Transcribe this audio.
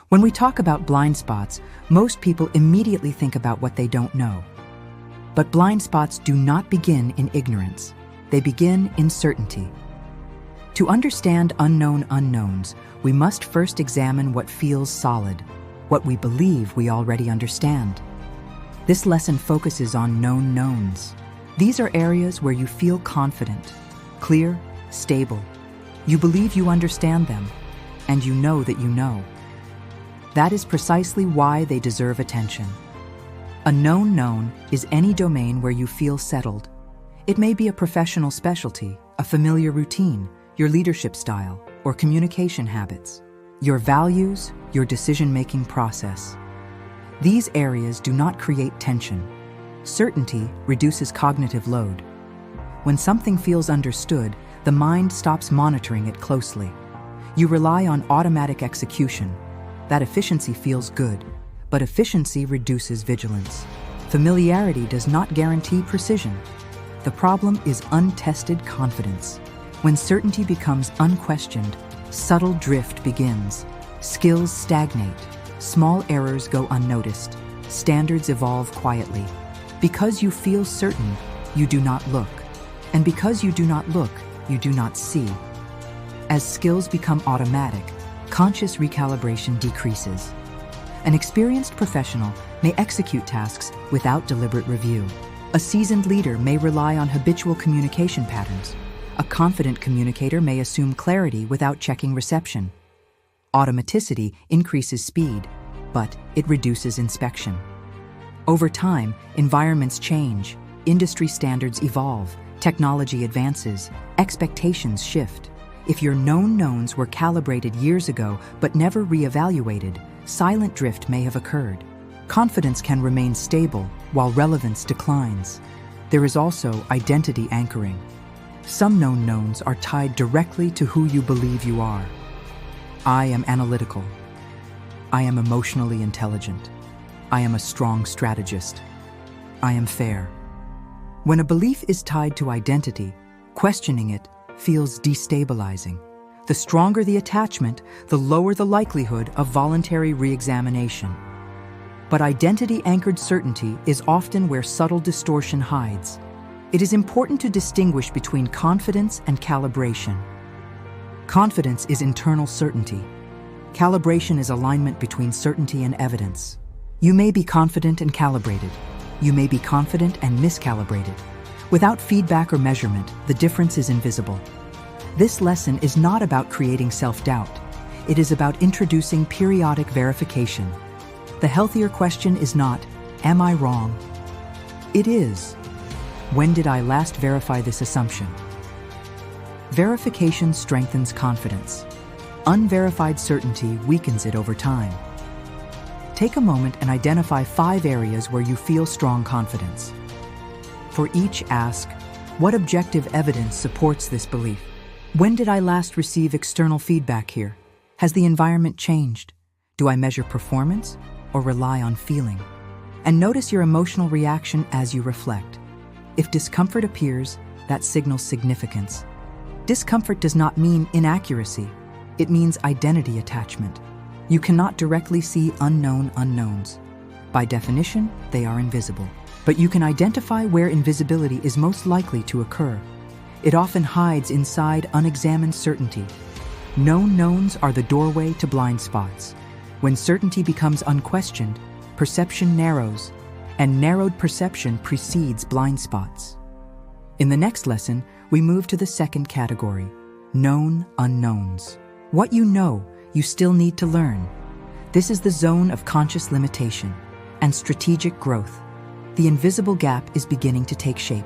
When we talk about blind spots, most people immediately think about what they don't know. But blind spots do not begin in ignorance. They begin in certainty. To understand unknown unknowns, we must first examine what feels solid, what we believe we already understand. This lesson focuses on known knowns. These are areas where you feel confident, clear, stable. You believe you understand them, and you know that you know. That is precisely why they deserve attention. A known known is any domain where you feel settled. It may be a professional specialty, a familiar routine, your leadership style, or communication habits, your values, your decision-making process. These areas do not create tension. Certainty reduces cognitive load. When something feels understood, the mind stops monitoring it closely. You rely on automatic execution. That efficiency feels good, but efficiency reduces vigilance. Familiarity does not guarantee precision. The problem is untested confidence. When certainty becomes unquestioned, subtle drift begins. Skills stagnate. Small errors go unnoticed. Standards evolve quietly. Because you feel certain, you do not look. And because you do not look, you do not see. As skills become automatic, conscious recalibration decreases. An experienced professional may execute tasks without deliberate review. A seasoned leader may rely on habitual communication patterns. A confident communicator may assume clarity without checking reception. Automaticity increases speed, but it reduces inspection. Over time, environments change, industry standards evolve, technology advances, expectations shift. If your known knowns were calibrated years ago but never re-evaluated, silent drift may have occurred. Confidence can remain stable while relevance declines. There is also identity anchoring. Some known knowns are tied directly to who you believe you are. I am analytical. I am emotionally intelligent. I am a strong strategist. I am fair. When a belief is tied to identity, questioning it feels destabilizing. The stronger the attachment, the lower the likelihood of voluntary re-examination. But identity-anchored certainty is often where subtle distortion hides. It is important to distinguish between confidence and calibration. Confidence is internal certainty. Calibration is alignment between certainty and evidence. You may be confident and calibrated. You may be confident and miscalibrated. Without feedback or measurement, the difference is invisible. This lesson is not about creating self-doubt. It is about introducing periodic verification. The healthier question is not, am I wrong? It is, when did I last verify this assumption? Verification strengthens confidence. Unverified certainty weakens it over time. Take a moment and identify 5 areas where you feel strong confidence. For each, ask, what objective evidence supports this belief? When did I last receive external feedback here? Has the environment changed? Do I measure performance or rely on feeling? And notice your emotional reaction as you reflect. If discomfort appears, that signals significance. Discomfort does not mean inaccuracy. It means identity attachment. You cannot directly see unknown unknowns. By definition, they are invisible. But you can identify where invisibility is most likely to occur. It often hides inside unexamined certainty. Known knowns are the doorway to blind spots. When certainty becomes unquestioned, perception narrows, and narrowed perception precedes blind spots. In the next lesson, we move to the second category, known unknowns. What you know, you still need to learn. This is the zone of conscious limitation and strategic growth. The invisible gap is beginning to take shape.